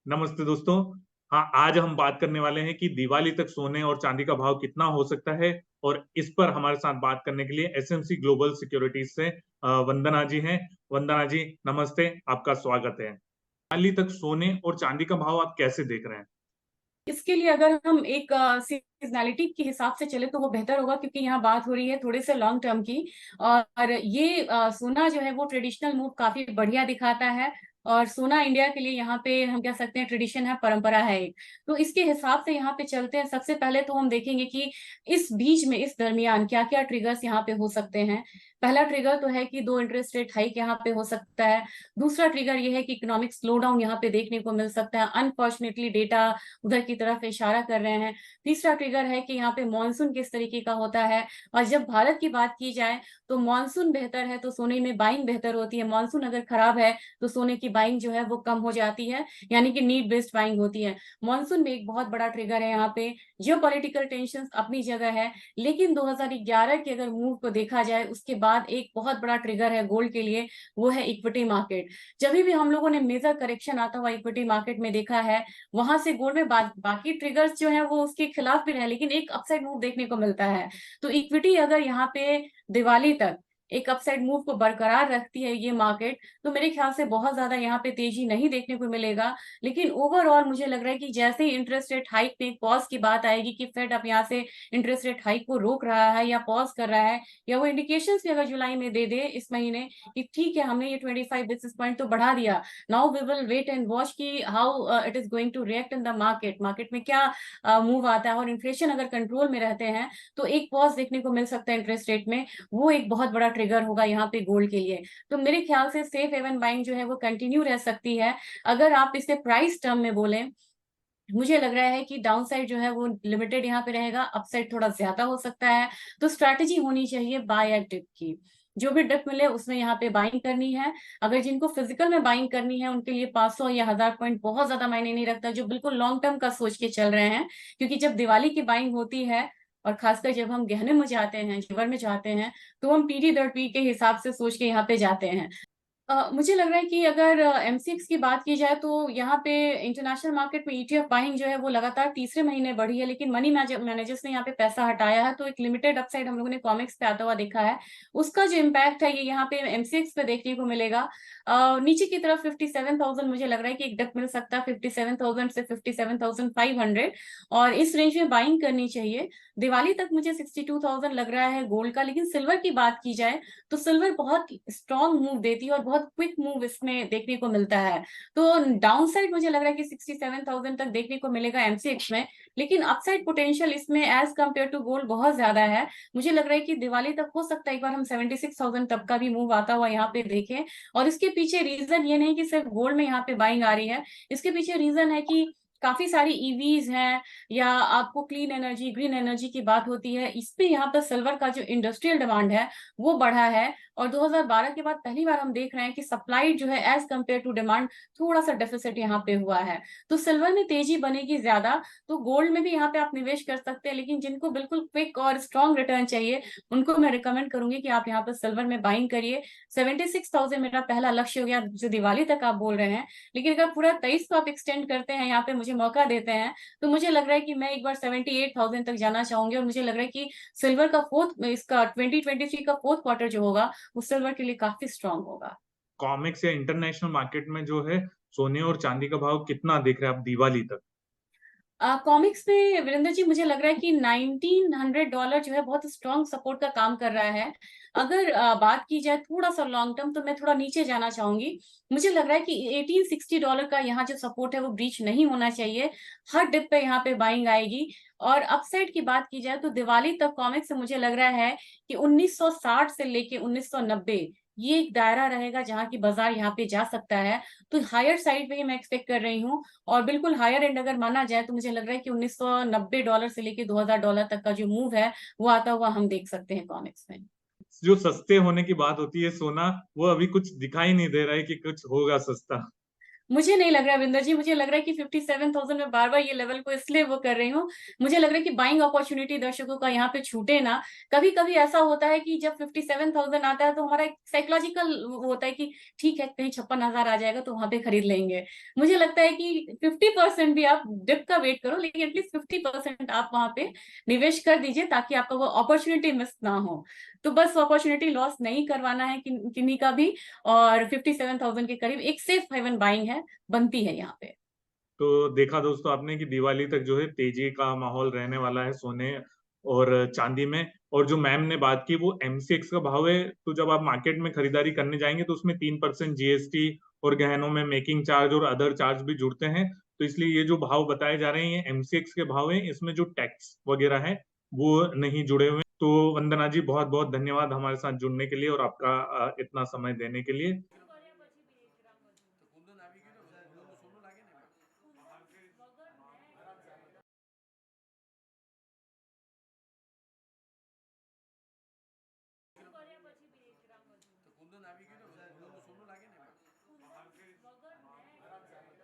नमस्ते दोस्तों। हाँ, आज हम बात करने वाले हैं कि दिवाली तक सोने और चांदी का भाव कितना हो सकता है। और इस पर हमारे साथ बात करने के लिए एसएमसी ग्लोबल सिक्योरिटीज से वंदना जी हैं। वंदना जी नमस्ते, आपका स्वागत है। दिवाली तक सोने और चांदी का भाव आप कैसे देख रहे हैं? इसके लिए अगर हम एक सीजनैलिटी के हिसाब से चले तो वो बेहतर होगा, क्योंकि यहाँ बात हो रही है थोड़े से लॉन्ग टर्म की। और ये सोना जो है वो ट्रेडिशनल मूव काफी बढ़िया दिखाता है। और सोना इंडिया के लिए यहाँ पे हम कह सकते हैं ट्रेडिशन है, परंपरा है एक। तो इसके हिसाब से यहाँ पे चलते हैं। सबसे पहले तो हम देखेंगे कि इस बीच में, इस दरमियान क्या क्या ट्रिगर्स यहाँ पे हो सकते हैं। पहला ट्रिगर तो है कि दो इंटरेस्ट रेट हाइक यहाँ पे हो सकता है। दूसरा ट्रिगर ये है कि इकोनॉमिक स्लो डाउन यहाँ पे देखने को मिल सकता है। अनफॉर्चुनेटली डेटा उधर की तरफ इशारा कर रहे हैं। तीसरा ट्रिगर है कि यहाँ पे मॉनसून किस तरीके का होता है। और जब भारत की बात की जाए तो मॉनसून बेहतर है तो सोने में बाइंग बेहतर होती है। मॉनसून अगर खराब है तो सोने की बाइंग जो है वो कम हो जाती है, यानी कि नीड बेस्ड बाइंग होती है। मॉनसून में एक बहुत बड़ा ट्रिगर है यहाँ पे। जियोपॉलिटिकल टेंशन अपनी जगह है, लेकिन 2011 के अगर मूव को देखा जाए उसके बाद एक बहुत बड़ा ट्रिगर है गोल्ड के लिए, वो है इक्विटी मार्केट। जब भी हम लोगों ने मेजर करेक्शन आता हुआ इक्विटी मार्केट में देखा है, वहां से गोल्ड में बाकी ट्रिगर्स जो है वो उसके खिलाफ भी रहे, लेकिन एक अपसाइड मूव देखने को मिलता है। तो इक्विटी अगर यहाँ पे दिवाली तक एक अपसाइड मूव को बरकरार रखती है ये मार्केट, तो मेरे ख्याल से बहुत ज्यादा यहाँ पे तेजी नहीं देखने को मिलेगा। लेकिन ओवरऑल मुझे लग रहा है कि जैसे ही इंटरेस्ट रेट हाइक में एक पॉज की बात आएगी कि फेड अब यहाँ से इंटरेस्ट रेट हाइक को रोक रहा है या पॉज कर रहा है, या वो इंडिकेशन भी अगर जुलाई में दे दे इस महीने कि ठीक है हमने ये 25 बेसिस पॉइंट तो बढ़ा दिया, now we will wait and watch कि how it is going to react in the market, market में क्या मूव आता है। और इन्फ्लेशन अगर कंट्रोल में रहते हैं तो एक पॉज देखने को मिल सकता है इंटरेस्ट रेट में। वो एक बहुत बड़ा ट्रिगर होगा यहाँ पे गोल्ड के लिए। तो मेरे ख्याल से सेफ हेवन बाइंग जो है वो कंटिन्यू रह सकती है। अगर आप इसे प्राइस टर्म में बोलें, मुझे लग रहा है कि डाउन साइड जो है वो लिमिटेड यहाँ पे रहेगा, अपसाइड थोड़ा ज्यादा हो सकता है। तो स्ट्रैटेजी होनी चाहिए बाय एट डिप की। जो भी डिप मिले उसमें यहाँ पे बाइंग करनी है। अगर जिनको फिजिकल में बाइंग करनी है उनके लिए 500 या 1000 पॉइंट बहुत ज्यादा मायने नहीं रखता, जो बिल्कुल लॉन्ग टर्म का सोच के चल रहे हैं। क्योंकि जब दिवाली की बाइंग होती है, और खासकर जब हम गहने में जाते हैं, जेवर में जाते हैं, तो हम पीडी दर पी के हिसाब से सोच के यहाँ पे जाते हैं। मुझे लग रहा है कि अगर एमसीएक्स की बात की जाए तो यहाँ पे इंटरनेशनल मार्केट में ईटीएफ बाइंग जो है वो लगातार तीसरे महीने बढ़ी है, लेकिन मनी मैनेजर्स ने यहाँ पे पैसा हटाया है, तो एक लिमिटेड अपसाइड हम लोगों ने कॉमिक्स पे आता हुआ देखा है। उसका जो इम्पैक्ट है ये यहाँ पे एमसीएक्स पे देखने को मिलेगा। नीचे की तरफ 57,000 मुझे लग रहा है कि एक डिप मिल सकता है, 57,000 से 57,500, और इस रेंज में बाइंग करनी चाहिए। दिवाली तक मुझे 62,000 लग रहा है गोल्ड का। लेकिन सिल्वर की बात की जाए तो सिल्वर बहुत स्ट्रॉन्ग मूव देती है और बहुत क्विक मूव इसमें देखने को मिलता है। तो डाउन साइड मुझे लग रहा है कि 67,000 तक देखने को मिलेगा एमसीएक्स में। लेकिन अपसाइड पोटेंशियल इसमें एज कम्पेयर टू गोल्ड बहुत ज्यादा है। मुझे लग रहा है कि दिवाली तक हो सकता है एक बार हम 76,000 तक का भी मूव आता हुआ यहाँ पे देखें। और इसके पीछे रीजन ये नहीं कि सिर्फ गोल्ड में यहाँ पे बाइंग आ रही है। इसके पीछे रीजन है कि काफी सारी ईवीज हैं, या आपको क्लीन एनर्जी, ग्रीन एनर्जी की बात होती है, इस पे यहाँ पर सिल्वर का जो इंडस्ट्रियल डिमांड है वो बढ़ा है। और 2012 के बाद पहली बार हम देख रहे हैं कि सप्लाई जो है एज कंपेयर टू डिमांड थोड़ा सा डेफिसिट यहाँ पे हुआ है। तो सिल्वर में तेजी बनेगी ज्यादा। तो गोल्ड में भी यहाँ पे आप निवेश कर सकते हैं, लेकिन जिनको बिल्कुल क्विक और स्ट्रॉन्ग रिटर्न चाहिए उनको मैं रिकमेंड करूंगी कि आप यहाँ पर सिल्वर में बाइंग करिए। 76,000 मेरा पहला लक्ष्य हो गया जो दिवाली तक आप बोल रहे हैं। लेकिन अगर पूरा 23 को आप एक्सटेंड करते हैं, यहाँ पे मुझे मौका देते हैं, तो मुझे लग रहा है कि मैं एक बार 78,000 तक जाना चाहूंगी। और मुझे लग रहा है कि सिल्वर का फोर्थ, इसका 2023 का फोर्थ क्वार्टर जो होगा वो सिल्वर के लिए काफी स्ट्रांग होगा। कॉमिक्स या इंटरनेशनल मार्केट में जो है सोने और चांदी का भाव कितना देख रहे हैं आप दिवाली तक? कॉमिक्स में वीरेंद्र जी मुझे लग रहा है कि $1,900 जो है बहुत स्ट्रॉन्ग सपोर्ट का काम कर रहा है। अगर बात की जाए थोड़ा सा लॉन्ग टर्म, तो मैं थोड़ा नीचे जाना चाहूंगी। मुझे लग रहा है कि $1,860 का यहाँ जो सपोर्ट है वो ब्रीच नहीं होना चाहिए। हर डिप पे यहाँ पे बाइंग आएगी। और अपसाइड की बात की जाए तो दिवाली तक कॉमिक्स से मुझे लग रहा है कि 1960 से लेके 1990 ये एक दायरा रहेगा जहाँ की बाजार यहाँ पे जा सकता है। तो हायर साइड पे ही मैं एक्सपेक्ट कर रही हूँ। और बिल्कुल हायर एंड अगर माना जाए तो मुझे लग रहा है कि $1,990 से लेके $2,000 तक का जो मूव है वो आता हुआ हम देख सकते हैं कॉमिक्स में। जो सस्ते होने की बात होती है सोना, वो अभी कुछ दिखाई नहीं दे रहा है कि कुछ होगा सस्ता। मुझे नहीं लग रहा है विंदर जी, मुझे लग रहा है कि 57,000 में बार बार ये लेवल को इसलिए वो कर रही हूँ, मुझे लग रहा है कि बाइंग अपॉर्चुनिटी दर्शकों का यहाँ पे छूटे ना। कभी कभी ऐसा होता है कि जब 57,000 आता है तो हमारा एक साइकोलॉजिकल होता है कि ठीक है कहीं 56,000 आ जाएगा तो वहां पे खरीद लेंगे। मुझे लगता है कि 50% भी आप डिप का वेट करो, लेकिन एटलीस्ट 50% आप वहां पे निवेश कर दीजिए ताकि आपका वो अपॉर्चुनिटी मिस ना हो। तो बस अपॉर्चुनिटी लॉस नहीं करवाना है किन्हीं का भी। और 57,000 के करीब एक सेफ हेवन बाइंग है, बनती है यहाँ पे। तो देखा दोस्तों आपने कि दिवाली तक जो है तेजी का माहौल रहने वाला है सोने और चांदी में। और जो मैम ने बात की वो एमसीएक्स का भाव है, तो जब आप मार्केट में खरीदारी करने जाएंगे तो उसमें 3% जीएसटी और गहनों में मेकिंग चार्ज और अदर चार्ज भी जुड़ते हैं। तो इसलिए ये जो भाव बताए जा रहे हैं ये एमसीएक्स के भाव हैं, इसमें जो टैक्स वगैरह है वो नहीं जुड़े हुए। तो वंदना जी बहुत बहुत धन्यवाद हमारे साथ जुड़ने के लिए और आपका इतना समय देने के लिए।